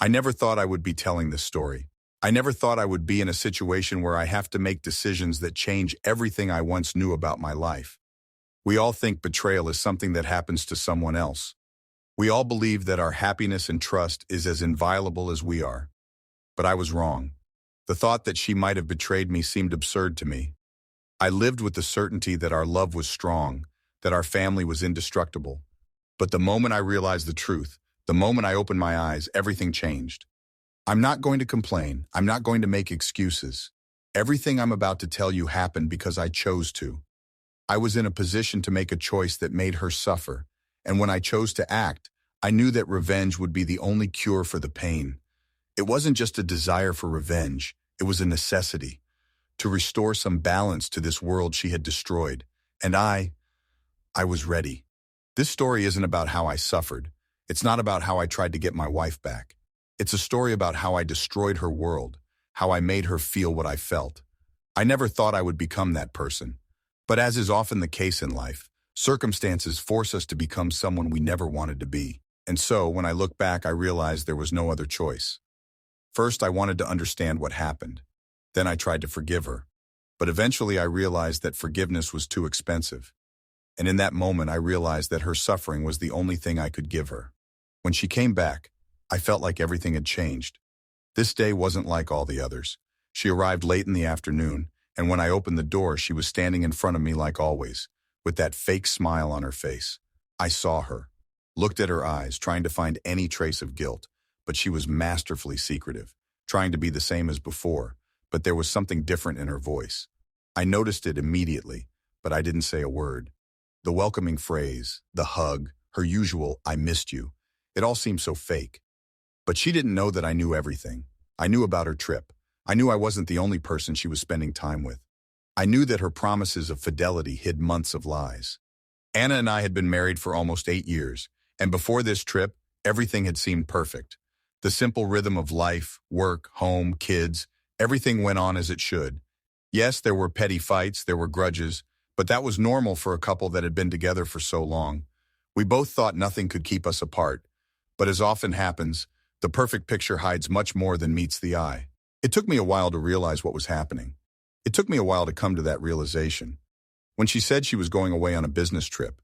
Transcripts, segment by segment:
I never thought I would be telling this story. I never thought I would be in a situation where I have to make decisions that change everything I once knew about my life. We all think betrayal is something that happens to someone else. We all believe that our happiness and trust is as inviolable as we are. But I was wrong. The thought that she might have betrayed me seemed absurd to me. I lived with the certainty that our love was strong, that our family was indestructible. But the moment I realized the truth, the moment I opened my eyes, everything changed. I'm not going to complain. I'm not going to make excuses. Everything I'm about to tell you happened because I chose to. I was in a position to make a choice that made her suffer, and when I chose to act, I knew that revenge would be the only cure for the pain. It wasn't just a desire for revenge, it was a necessity, to restore some balance to this world she had destroyed, and I was ready. This story isn't about how I suffered. It's not about how I tried to get my wife back. It's a story about how I destroyed her world, how I made her feel what I felt. I never thought I would become that person. But as is often the case in life, circumstances force us to become someone we never wanted to be. And so, when I look back, I realized there was no other choice. First, I wanted to understand what happened. Then I tried to forgive her. But eventually I realized that forgiveness was too expensive. And in that moment, I realized that her suffering was the only thing I could give her. When she came back, I felt like everything had changed. This day wasn't like all the others. She arrived late in the afternoon, and when I opened the door, she was standing in front of me like always, with that fake smile on her face. I saw her, looked at her eyes, trying to find any trace of guilt, but she was masterfully secretive, trying to be the same as before, but there was something different in her voice. I noticed it immediately, but I didn't say a word. The welcoming phrase, the hug, her usual "I missed you," it all seemed so fake. But she didn't know that I knew everything. I knew about her trip. I knew I wasn't the only person she was spending time with. I knew that her promises of fidelity hid months of lies. Anna and I had been married for almost 8 years, and before this trip, everything had seemed perfect. The simple rhythm of life, work, home, kids, everything went on as it should. Yes, there were petty fights, there were grudges, but that was normal for a couple that had been together for so long. We both thought nothing could keep us apart, but as often happens, the perfect picture hides much more than meets the eye. It took me a while to realize what was happening. It took me a while to come to that realization. When she said she was going away on a business trip,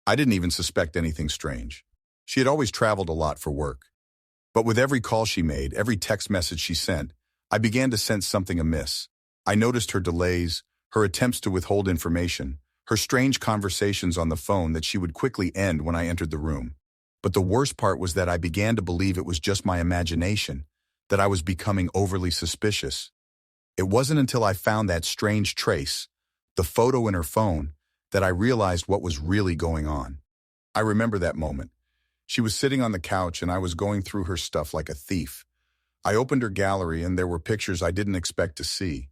I didn't even suspect anything strange. She had always traveled a lot for work. But with every call she made, every text message she sent, I began to sense something amiss. I noticed her delays, her attempts to withhold information, her strange conversations on the phone that she would quickly end when I entered the room. But the worst part was that I began to believe it was just my imagination, that I was becoming overly suspicious. It wasn't until I found that strange trace, the photo in her phone, that I realized what was really going on. I remember that moment. She was sitting on the couch and I was going through her stuff like a thief. I opened her gallery and there were pictures I didn't expect to see.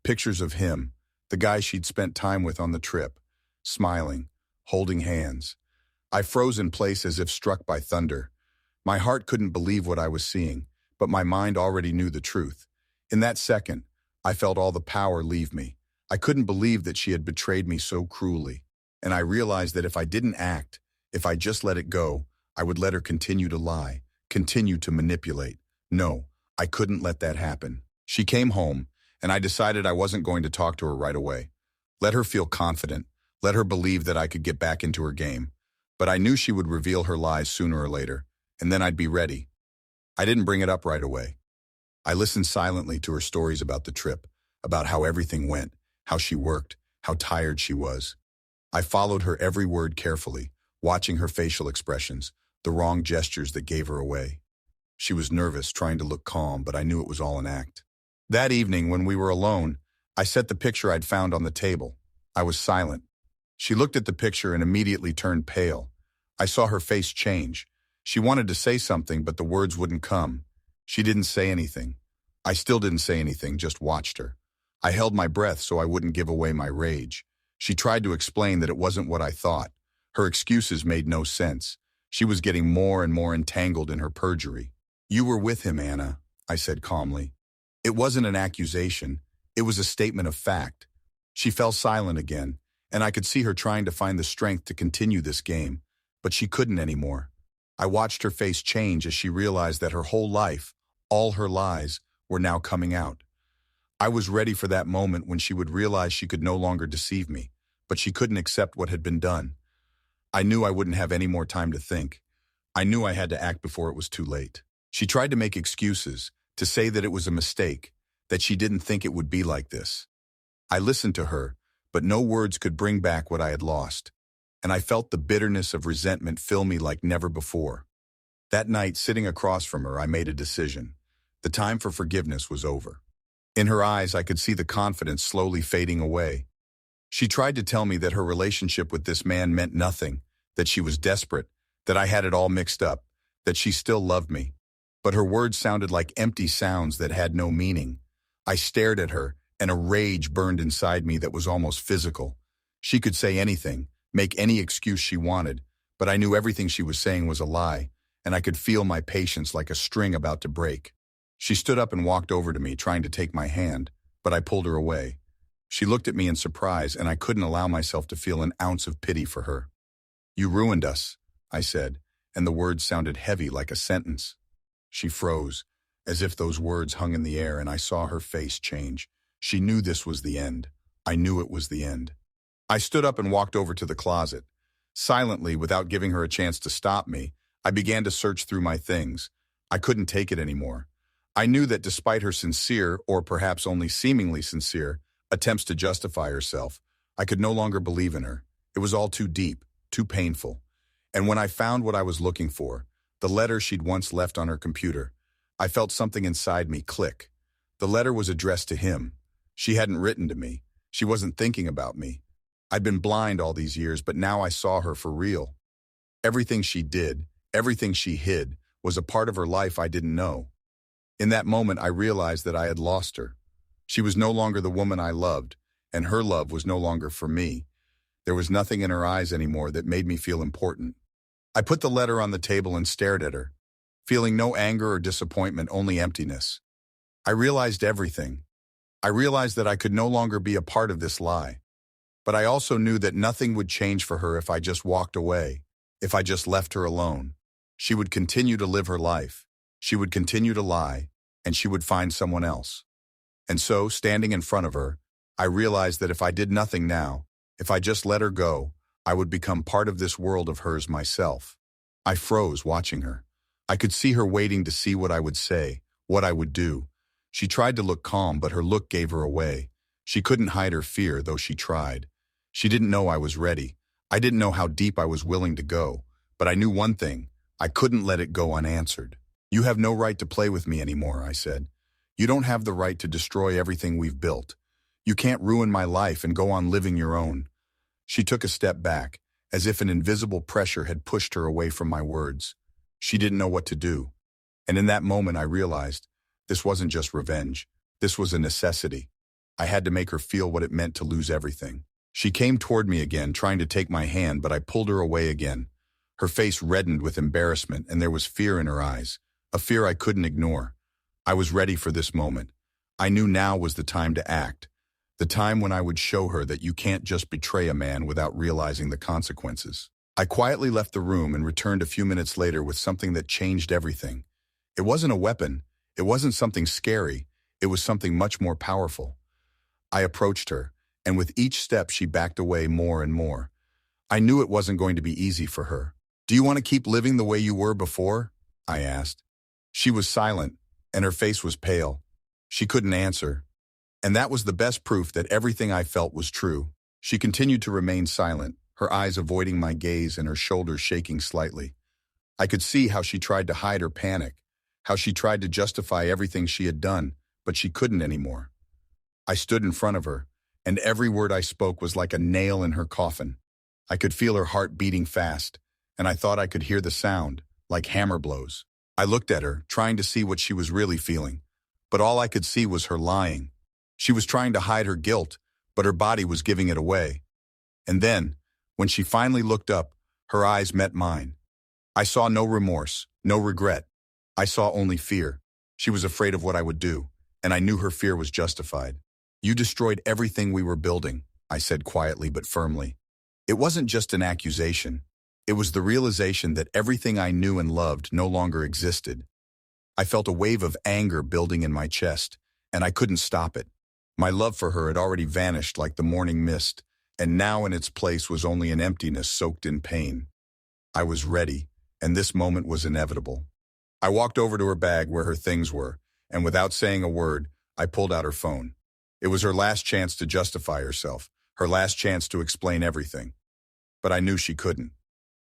Pictures of him, the guy she'd spent time with on the trip, smiling, holding hands. I froze in place as if struck by thunder. My heart couldn't believe what I was seeing, but my mind already knew the truth. In that second, I felt all the power leave me. I couldn't believe that she had betrayed me so cruelly. And I realized that if I didn't act, if I just let it go, I would let her continue to lie, continue to manipulate. No, I couldn't let that happen. She came home, and I decided I wasn't going to talk to her right away. Let her feel confident, let her believe that I could get back into her game. But I knew she would reveal her lies sooner or later, and then I'd be ready. I didn't bring it up right away. I listened silently to her stories about the trip, about how everything went, how she worked, how tired she was. I followed her every word carefully, watching her facial expressions, the wrong gestures that gave her away. She was nervous, trying to look calm, but I knew it was all an act. That evening, when we were alone, I set the picture I'd found on the table. I was silent. She looked at the picture and immediately turned pale. I saw her face change. She wanted to say something, but the words wouldn't come. She didn't say anything. I still didn't say anything, just watched her. I held my breath so I wouldn't give away my rage. She tried to explain that it wasn't what I thought. Her excuses made no sense. She was getting more and more entangled in her perjury. "You were with him, Anna," I said calmly. It wasn't an accusation. It was a statement of fact. She fell silent again, and I could see her trying to find the strength to continue this game, but she couldn't anymore. I watched her face change as she realized that her whole life, all her lies, were now coming out. I was ready for that moment when she would realize she could no longer deceive me, but she couldn't accept what had been done. I knew I wouldn't have any more time to think. I knew I had to act before it was too late. She tried to make excuses, to say that it was a mistake, that she didn't think it would be like this. I listened to her, but no words could bring back what I had lost, and I felt the bitterness of resentment fill me like never before. That night, sitting across from her, I made a decision. The time for forgiveness was over. In her eyes, I could see the confidence slowly fading away. She tried to tell me that her relationship with this man meant nothing, that she was desperate, that I had it all mixed up, that she still loved me. But her words sounded like empty sounds that had no meaning. I stared at her, and a rage burned inside me that was almost physical. She could say anything, make any excuse she wanted, but I knew everything she was saying was a lie, and I could feel my patience like a string about to break. She stood up and walked over to me, trying to take my hand, but I pulled her away. She looked at me in surprise, and I couldn't allow myself to feel an ounce of pity for her. "You ruined us," I said, and the words sounded heavy like a sentence. She froze, as if those words hung in the air, and I saw her face change. She knew this was the end. I knew it was the end. I stood up and walked over to the closet. Silently, without giving her a chance to stop me, I began to search through my things. I couldn't take it anymore. I knew that despite her sincere, or perhaps only seemingly sincere, attempts to justify herself, I could no longer believe in her. It was all too deep, too painful. And when I found what I was looking for, the letter she'd once left on her computer, I felt something inside me click. The letter was addressed to him. She hadn't written to me. She wasn't thinking about me. I'd been blind all these years, but now I saw her for real. Everything she did, everything she hid, was a part of her life I didn't know. In that moment, I realized that I had lost her. She was no longer the woman I loved, and her love was no longer for me. There was nothing in her eyes anymore that made me feel important. I put the letter on the table and stared at her, feeling no anger or disappointment, only emptiness. I realized everything. I realized that I could no longer be a part of this lie. But I also knew that nothing would change for her if I just walked away, if I just left her alone. She would continue to live her life. She would continue to lie, and she would find someone else. And so, standing in front of her, I realized that if I did nothing now, if I just let her go, I would become part of this world of hers myself. I froze watching her. I could see her waiting to see what I would say, what I would do. She tried to look calm, but her look gave her away. She couldn't hide her fear, though she tried. She didn't know I was ready. I didn't know how deep I was willing to go. But I knew one thing. I couldn't let it go unanswered. "You have no right to play with me anymore," I said. "You don't have the right to destroy everything we've built. You can't ruin my life and go on living your own." She took a step back, as if an invisible pressure had pushed her away from my words. She didn't know what to do. And in that moment, I realized this wasn't just revenge. This was a necessity. I had to make her feel what it meant to lose everything. She came toward me again, trying to take my hand, but I pulled her away again. Her face reddened with embarrassment, and there was fear in her eyes, a fear I couldn't ignore. I was ready for this moment. I knew now was the time to act, the time when I would show her that you can't just betray a man without realizing the consequences. I quietly left the room and returned a few minutes later with something that changed everything. It wasn't a weapon. It wasn't something scary. It was something much more powerful. I approached her, and with each step she backed away more and more. I knew it wasn't going to be easy for her. "Do you want to keep living the way you were before?" I asked. She was silent, and her face was pale. She couldn't answer. And that was the best proof that everything I felt was true. She continued to remain silent, her eyes avoiding my gaze and her shoulders shaking slightly. I could see how she tried to hide her panic, how she tried to justify everything she had done, but she couldn't anymore. I stood in front of her, and every word I spoke was like a nail in her coffin. I could feel her heart beating fast, and I thought I could hear the sound, like hammer blows. I looked at her, trying to see what she was really feeling, but all I could see was her lying. She was trying to hide her guilt, but her body was giving it away. And then, when she finally looked up, her eyes met mine. I saw no remorse, no regret. I saw only fear. She was afraid of what I would do, and I knew her fear was justified. "You destroyed everything we were building," I said quietly but firmly. It wasn't just an accusation. It was the realization that everything I knew and loved no longer existed. I felt a wave of anger building in my chest, and I couldn't stop it. My love for her had already vanished like the morning mist, and now in its place was only an emptiness soaked in pain. I was ready, and this moment was inevitable. I walked over to her bag where her things were, and without saying a word, I pulled out her phone. It was her last chance to justify herself, her last chance to explain everything. But I knew she couldn't.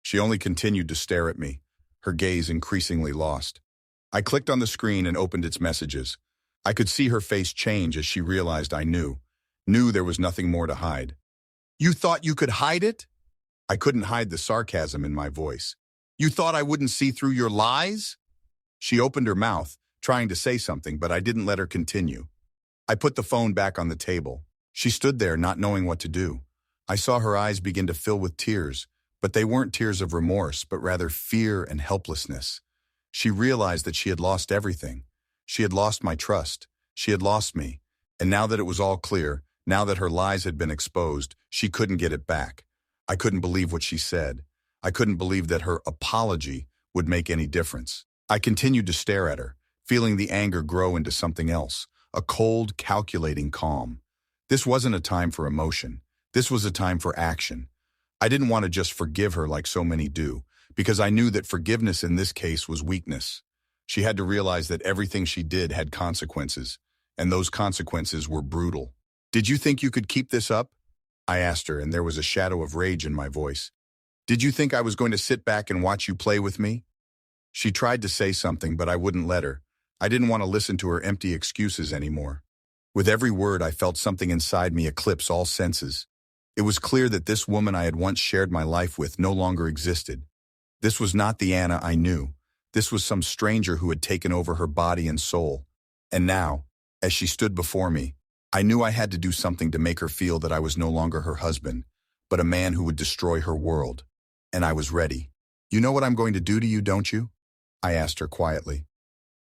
She only continued to stare at me, her gaze increasingly lost. I clicked on the screen and opened its messages. I could see her face change as she realized I knew there was nothing more to hide. "You thought you could hide it?" I couldn't hide the sarcasm in my voice. "You thought I wouldn't see through your lies?" She opened her mouth, trying to say something, but I didn't let her continue. I put the phone back on the table. She stood there, not knowing what to do. I saw her eyes begin to fill with tears, but they weren't tears of remorse, but rather fear and helplessness. She realized that she had lost everything. She had lost my trust. She had lost me. And now that it was all clear, now that her lies had been exposed, she couldn't get it back. I couldn't believe what she said. I couldn't believe that her apology would make any difference. I continued to stare at her, feeling the anger grow into something else, a cold, calculating calm. This wasn't a time for emotion. This was a time for action. I didn't want to just forgive her like so many do, because I knew that forgiveness in this case was weakness. She had to realize that everything she did had consequences, and those consequences were brutal. "Did you think you could keep this up?" I asked her, and there was a shadow of rage in my voice. "Did you think I was going to sit back and watch you play with me?" She tried to say something, but I wouldn't let her. I didn't want to listen to her empty excuses anymore. With every word, I felt something inside me eclipse all senses. It was clear that this woman I had once shared my life with no longer existed. This was not the Anna I knew. This was some stranger who had taken over her body and soul. And now, as she stood before me, I knew I had to do something to make her feel that I was no longer her husband, but a man who would destroy her world. And I was ready. "You know what I'm going to do to you, don't you?" I asked her quietly.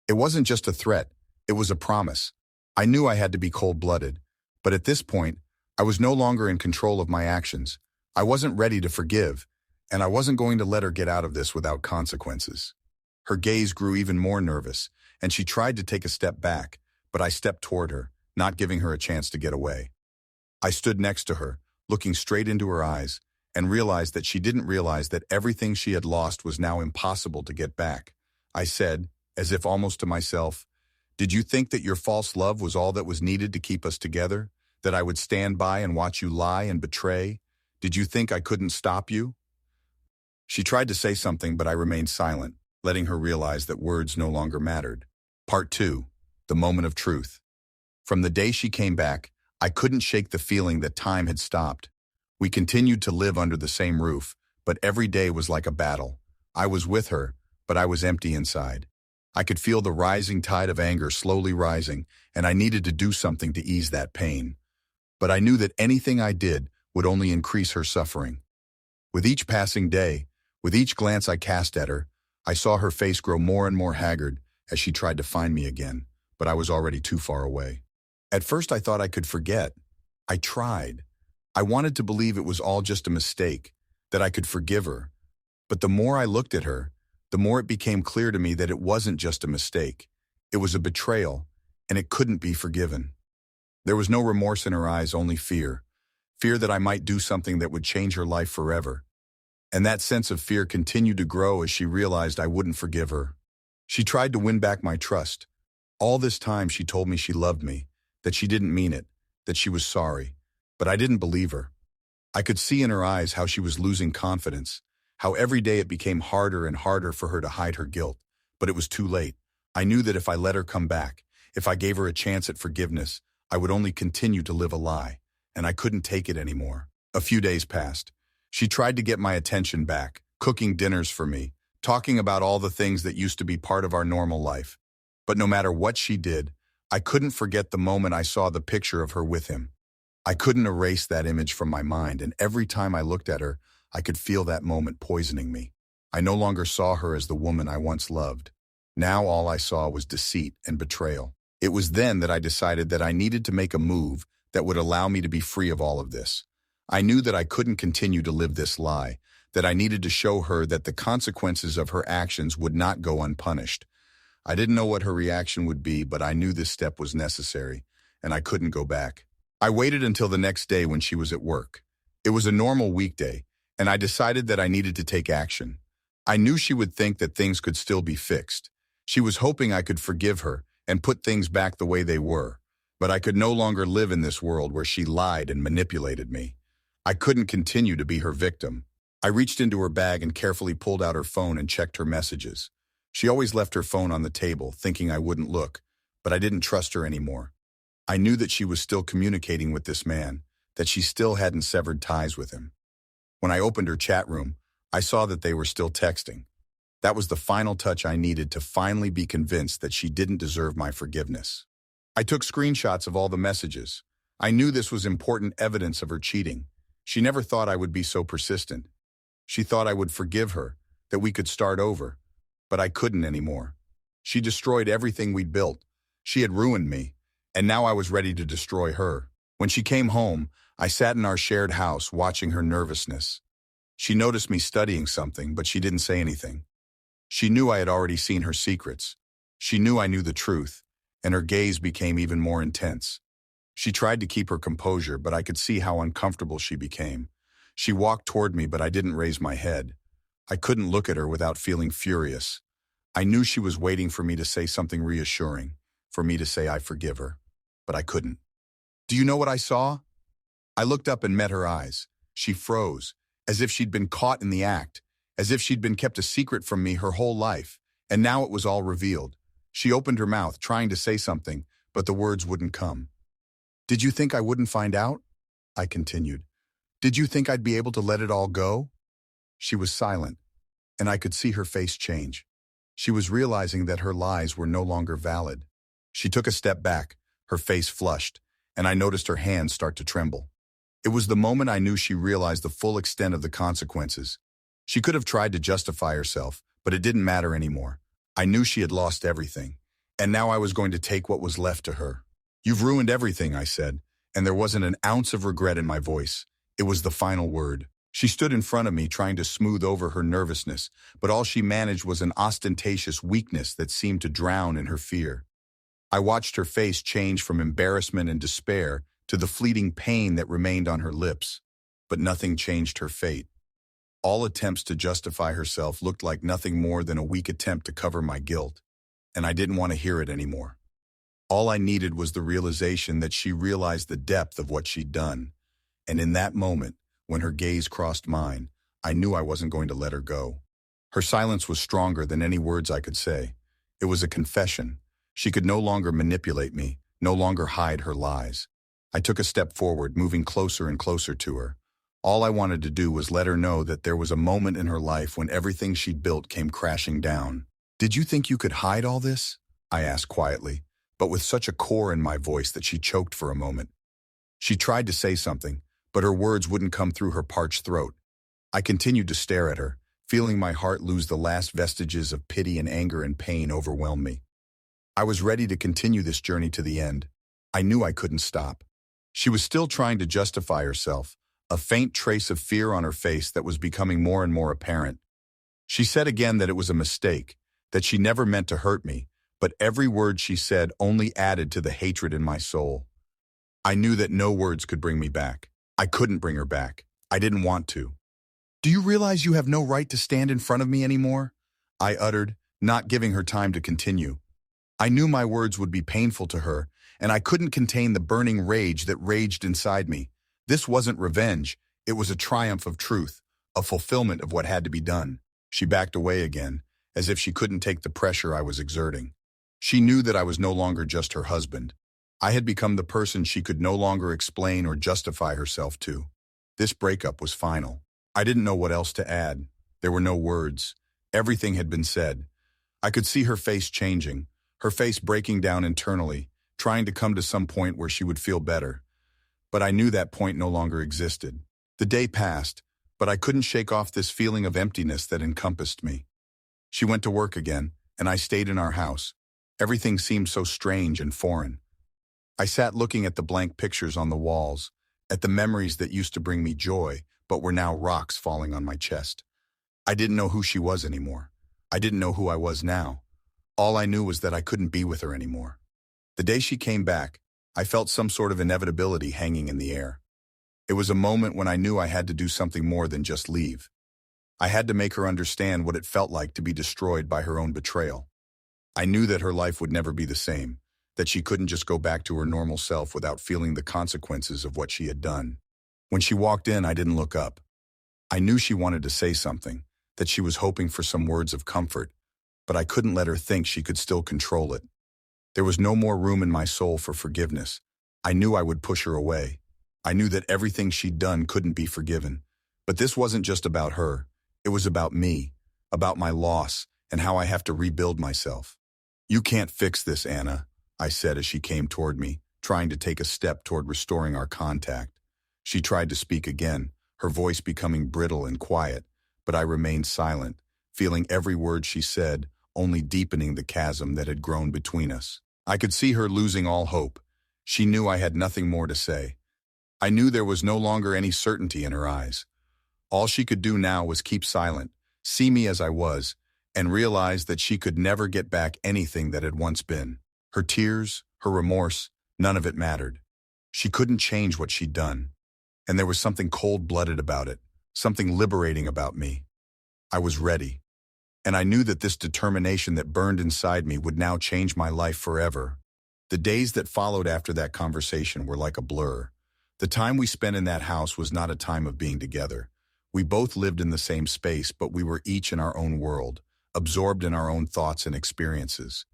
It wasn't just a threat, it was a promise. I knew I had to be cold-blooded, but at this point, I was no longer in control of my actions. I wasn't ready to forgive, and I wasn't going to let her get out of this without consequences. Her gaze grew even more nervous, and she tried to take a step back, but I stepped toward her, not giving her a chance to get away. I stood next to her, looking straight into her eyes, and realized that she didn't realize that everything she had lost was now impossible to get back. I said, as if almost to myself, "Did you think that your false love was all that was needed to keep us together? That I would stand by and watch you lie and betray? Did you think I couldn't stop you?" She tried to say something, but I remained silent, letting her realize that words no longer mattered. Part 2. The moment of truth. From the day she came back, I couldn't shake the feeling that time had stopped. We continued to live under the same roof, but every day was like a battle. I was with her, but I was empty inside. I could feel the rising tide of anger slowly rising, and I needed to do something to ease that pain. But I knew that anything I did would only increase her suffering. With each passing day, with each glance I cast at her, I saw her face grow more and more haggard as she tried to find me again, but I was already too far away. At first I thought I could forget. I tried. I wanted to believe it was all just a mistake, that I could forgive her. But the more I looked at her, the more it became clear to me that it wasn't just a mistake. It was a betrayal, and it couldn't be forgiven. There was no remorse in her eyes, only fear. Fear that I might do something that would change her life forever. And that sense of fear continued to grow as she realized I wouldn't forgive her. She tried to win back my trust. All this time she told me she loved me, that she didn't mean it, that she was sorry. But I didn't believe her. I could see in her eyes how she was losing confidence, how every day it became harder and harder for her to hide her guilt. But it was too late. I knew that if I let her come back, if I gave her a chance at forgiveness, I would only continue to live a lie, and I couldn't take it anymore. A few days passed. She tried to get my attention back, cooking dinners for me, talking about all the things that used to be part of our normal life. But no matter what she did, I couldn't forget the moment I saw the picture of her with him. I couldn't erase that image from my mind, and every time I looked at her, I could feel that moment poisoning me. I no longer saw her as the woman I once loved. Now all I saw was deceit and betrayal. It was then that I decided that I needed to make a move that would allow me to be free of all of this. I knew that I couldn't continue to live this lie, that I needed to show her that the consequences of her actions would not go unpunished. I didn't know what her reaction would be, but I knew this step was necessary, and I couldn't go back. I waited until the next day when she was at work. It was a normal weekday, and I decided that I needed to take action. I knew she would think that things could still be fixed. She was hoping I could forgive her and put things back the way they were, but I could no longer live in this world where she lied and manipulated me. I couldn't continue to be her victim. I reached into her bag and carefully pulled out her phone and checked her messages. She always left her phone on the table, thinking I wouldn't look, but I didn't trust her anymore. I knew that she was still communicating with this man, that she still hadn't severed ties with him. When I opened her chat room, I saw that they were still texting. That was the final touch I needed to finally be convinced that she didn't deserve my forgiveness. I took screenshots of all the messages. I knew this was important evidence of her cheating. She never thought I would be so persistent. She thought I would forgive her, that we could start over. But I couldn't anymore. She destroyed everything we'd built. She had ruined me, and now I was ready to destroy her. When she came home, I sat in our shared house watching her nervousness. She noticed me studying something, but she didn't say anything. She knew I had already seen her secrets. She knew I knew the truth, and her gaze became even more intense. She tried to keep her composure, but I could see how uncomfortable she became. She walked toward me, but I didn't raise my head. I couldn't look at her without feeling furious. I knew she was waiting for me to say something reassuring, for me to say I forgive her, but I couldn't. Do you know what I saw? I looked up and met her eyes. She froze, as if she'd been caught in the act, as if she'd been kept a secret from me her whole life, and now it was all revealed. She opened her mouth, trying to say something, but the words wouldn't come. Did you think I wouldn't find out? I continued. Did you think I'd be able to let it all go? She was silent, and I could see her face change. She was realizing that her lies were no longer valid. She took a step back, her face flushed, and I noticed her hands start to tremble. It was the moment I knew she realized the full extent of the consequences. She could have tried to justify herself, but it didn't matter anymore. I knew she had lost everything, and now I was going to take what was left to her. You've ruined everything, I said, and there wasn't an ounce of regret in my voice. It was the final word. She stood in front of me trying to smooth over her nervousness, but all she managed was an ostentatious weakness that seemed to drown in her fear. I watched her face change from embarrassment and despair to the fleeting pain that remained on her lips, but nothing changed her fate. All attempts to justify herself looked like nothing more than a weak attempt to cover my guilt, and I didn't want to hear it anymore. All I needed was the realization that she realized the depth of what she'd done, and in that moment, when her gaze crossed mine, I knew I wasn't going to let her go. Her silence was stronger than any words I could say. It was a confession. She could no longer manipulate me, no longer hide her lies. I took a step forward, moving closer and closer to her. All I wanted to do was let her know that there was a moment in her life when everything she'd built came crashing down. Did you think you could hide all this? I asked quietly, but with such a core in my voice that she choked for a moment. She tried to say something, but her words wouldn't come through her parched throat. I continued to stare at her, feeling my heart lose the last vestiges of pity and anger and pain overwhelm me. I was ready to continue this journey to the end. I knew I couldn't stop. She was still trying to justify herself, a faint trace of fear on her face that was becoming more and more apparent. She said again that it was a mistake, that she never meant to hurt me, but every word she said only added to the hatred in my soul. I knew that no words could bring me back. I couldn't bring her back. I didn't want to. Do you realize you have no right to stand in front of me anymore? I uttered, not giving her time to continue. I knew my words would be painful to her, and I couldn't contain the burning rage that raged inside me. This wasn't revenge. It was a triumph of truth, a fulfillment of what had to be done. She backed away again, as if she couldn't take the pressure I was exerting. She knew that I was no longer just her husband. I had become the person she could no longer explain or justify herself to. This breakup was final. I didn't know what else to add. There were no words. Everything had been said. I could see her face changing, her face breaking down internally, trying to come to some point where she would feel better. But I knew that point no longer existed. The day passed, but I couldn't shake off this feeling of emptiness that encompassed me. She went to work again, and I stayed in our house. Everything seemed so strange and foreign. I sat looking at the blank pictures on the walls, at the memories that used to bring me joy, but were now rocks falling on my chest. I didn't know who she was anymore. I didn't know who I was now. All I knew was that I couldn't be with her anymore. The day she came back, I felt some sort of inevitability hanging in the air. It was a moment when I knew I had to do something more than just leave. I had to make her understand what it felt like to be destroyed by her own betrayal. I knew that her life would never be the same, that she couldn't just go back to her normal self without feeling the consequences of what she had done. When she walked in, I didn't look up. I knew she wanted to say something, that she was hoping for some words of comfort, but I couldn't let her think she could still control it. There was no more room in my soul for forgiveness. I knew I would push her away. I knew that everything she'd done couldn't be forgiven. But this wasn't just about her. It was about me, about my loss, and how I have to rebuild myself. "You can't fix this, Anna," I said as she came toward me, trying to take a step toward restoring our contact. She tried to speak again, her voice becoming brittle and quiet, but I remained silent, feeling every word she said, only deepening the chasm that had grown between us. I could see her losing all hope. She knew I had nothing more to say. I knew there was no longer any certainty in her eyes. All she could do now was keep silent, see me as I was, and realize that she could never get back anything that had once been. Her tears, her remorse, none of it mattered. She couldn't change what she'd done. And there was something cold-blooded about it, something liberating about me. I was ready. And I knew that this determination that burned inside me would now change my life forever. The days that followed after that conversation were like a blur. The time we spent in that house was not a time of being together. We both lived in the same space, but we were each in our own world, absorbed in our own thoughts and experiences.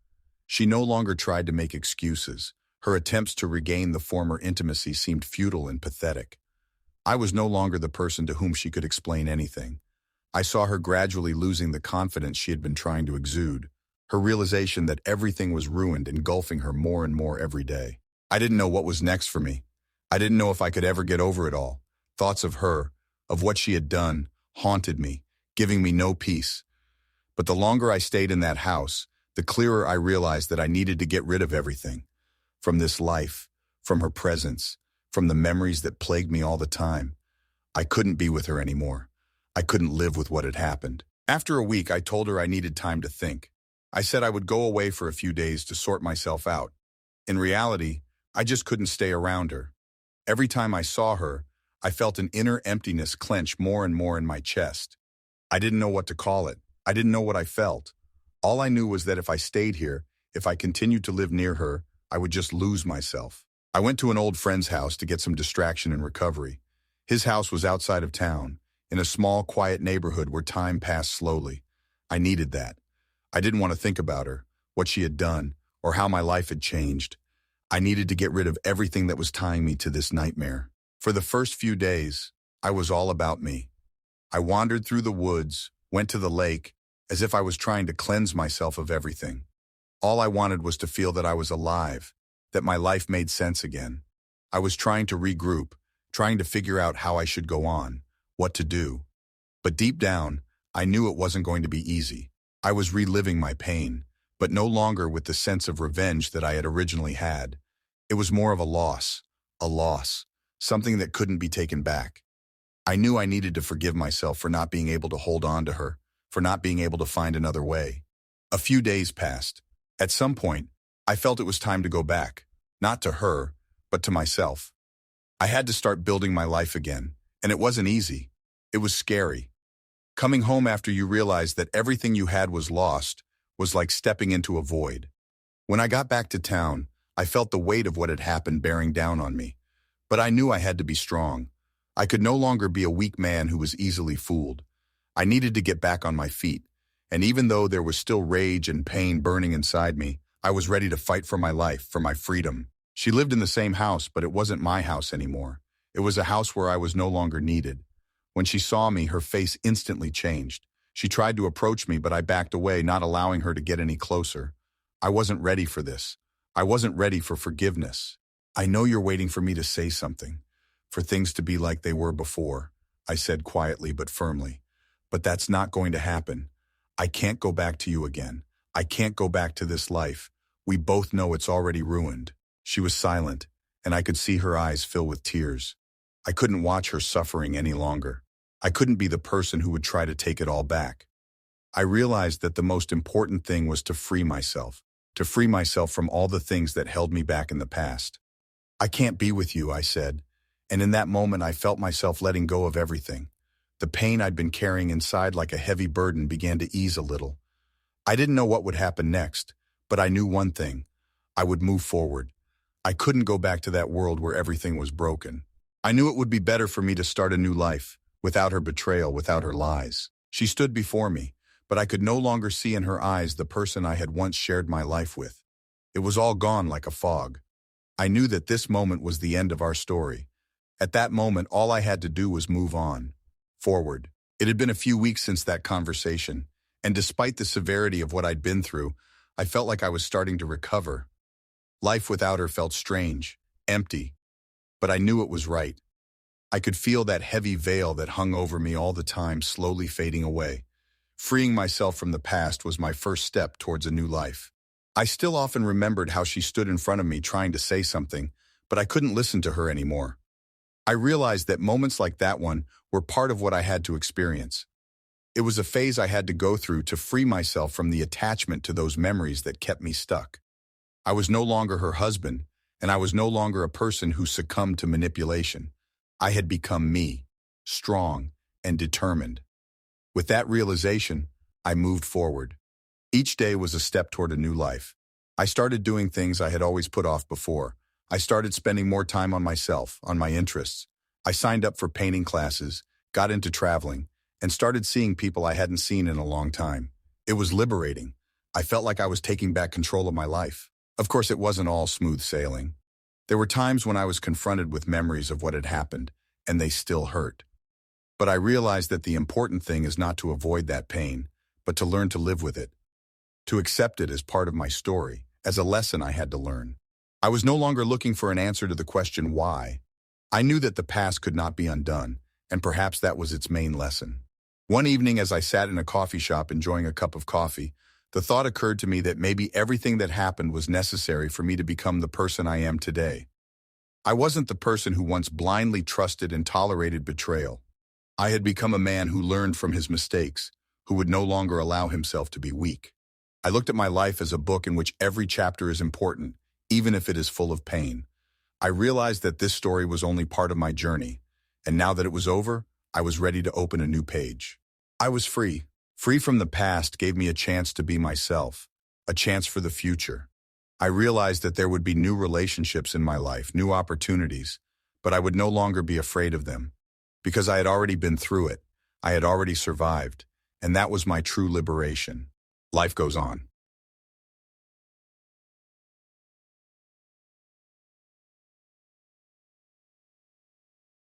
She no longer tried to make excuses. Her attempts to regain the former intimacy seemed futile and pathetic. I was no longer the person to whom she could explain anything. I saw her gradually losing the confidence she had been trying to exude, her realization that everything was ruined engulfing her more and more every day. I didn't know what was next for me. I didn't know if I could ever get over it all. Thoughts of her, of what she had done, haunted me, giving me no peace. But the longer I stayed in that house, the clearer I realized that I needed to get rid of everything. From this life, from her presence, from the memories that plagued me all the time. I couldn't be with her anymore. I couldn't live with what had happened. After a week, I told her I needed time to think. I said I would go away for a few days to sort myself out. In reality, I just couldn't stay around her. Every time I saw her, I felt an inner emptiness clench more and more in my chest. I didn't know what to call it. I didn't know what I felt. All I knew was that if I stayed here, if I continued to live near her, I would just lose myself. I went to an old friend's house to get some distraction and recovery. His house was outside of town, in a small, quiet neighborhood where time passed slowly. I needed that. I didn't want to think about her, what she had done, or how my life had changed. I needed to get rid of everything that was tying me to this nightmare. For the first few days, I was all about me. I wandered through the woods, went to the lake, as if I was trying to cleanse myself of everything. All I wanted was to feel that I was alive, that my life made sense again. I was trying to regroup, trying to figure out how I should go on, what to do. But deep down, I knew it wasn't going to be easy. I was reliving my pain, but no longer with the sense of revenge that I had originally had. It was more of a loss, something that couldn't be taken back. I knew I needed to forgive myself for not being able to hold on to her, for not being able to find another way. A few days passed. At some point, I felt it was time to go back, not to her, but to myself. I had to start building my life again, and it wasn't easy. It was scary. Coming home after you realized that everything you had was lost was like stepping into a void. When I got back to town, I felt the weight of what had happened bearing down on me. But I knew I had to be strong. I could no longer be a weak man who was easily fooled. I needed to get back on my feet, and even though there was still rage and pain burning inside me, I was ready to fight for my life, for my freedom. She lived in the same house, but it wasn't my house anymore. It was a house where I was no longer needed. When she saw me, her face instantly changed. She tried to approach me, but I backed away, not allowing her to get any closer. I wasn't ready for this. I wasn't ready for forgiveness. "I know you're waiting for me to say something, for things to be like they were before," I said quietly but firmly. "But that's not going to happen. I can't go back to you again. I can't go back to this life. We both know it's already ruined." She was silent, and I could see her eyes fill with tears. I couldn't watch her suffering any longer. I couldn't be the person who would try to take it all back. I realized that the most important thing was to free myself from all the things that held me back in the past. I can't be with you, I said, and in that moment I felt myself letting go of everything. The pain I'd been carrying inside like a heavy burden began to ease a little. I didn't know what would happen next, but I knew one thing. I would move forward. I couldn't go back to that world where everything was broken. I knew it would be better for me to start a new life, without her betrayal, without her lies. She stood before me, but I could no longer see in her eyes the person I had once shared my life with. It was all gone like a fog. I knew that this moment was the end of our story. At that moment, all I had to do was move on, forward. It had been a few weeks since that conversation, and despite the severity of what I'd been through, I felt like I was starting to recover. Life without her felt strange, empty, but I knew it was right. I could feel that heavy veil that hung over me all the time slowly fading away. Freeing myself from the past was my first step towards a new life. I still often remembered how she stood in front of me trying to say something, but I couldn't listen to her anymore. I realized that moments like that one were part of what I had to experience. It was a phase I had to go through to free myself from the attachment to those memories that kept me stuck. I was no longer her husband, and I was no longer a person who succumbed to manipulation. I had become me, strong and determined. With that realization, I moved forward. Each day was a step toward a new life. I started doing things I had always put off before. I started spending more time on myself, on my interests. I signed up for painting classes, got into traveling, and started seeing people I hadn't seen in a long time. It was liberating. I felt like I was taking back control of my life. Of course, it wasn't all smooth sailing. There were times when I was confronted with memories of what had happened, and they still hurt. But I realized that the important thing is not to avoid that pain, but to learn to live with it, to accept it as part of my story, as a lesson I had to learn. I was no longer looking for an answer to the question why. I knew that the past could not be undone, and perhaps that was its main lesson. One evening as I sat in a coffee shop enjoying a cup of coffee, the thought occurred to me that maybe everything that happened was necessary for me to become the person I am today. I wasn't the person who once blindly trusted and tolerated betrayal. I had become a man who learned from his mistakes, who would no longer allow himself to be weak. I looked at my life as a book in which every chapter is important, even if it is full of pain. I realized that this story was only part of my journey, and now that it was over, I was ready to open a new page. I was free. Free from the past gave me a chance to be myself, a chance for the future. I realized that there would be new relationships in my life, new opportunities, but I would no longer be afraid of them. Because I had already been through it, I had already survived, and that was my true liberation. Life goes on.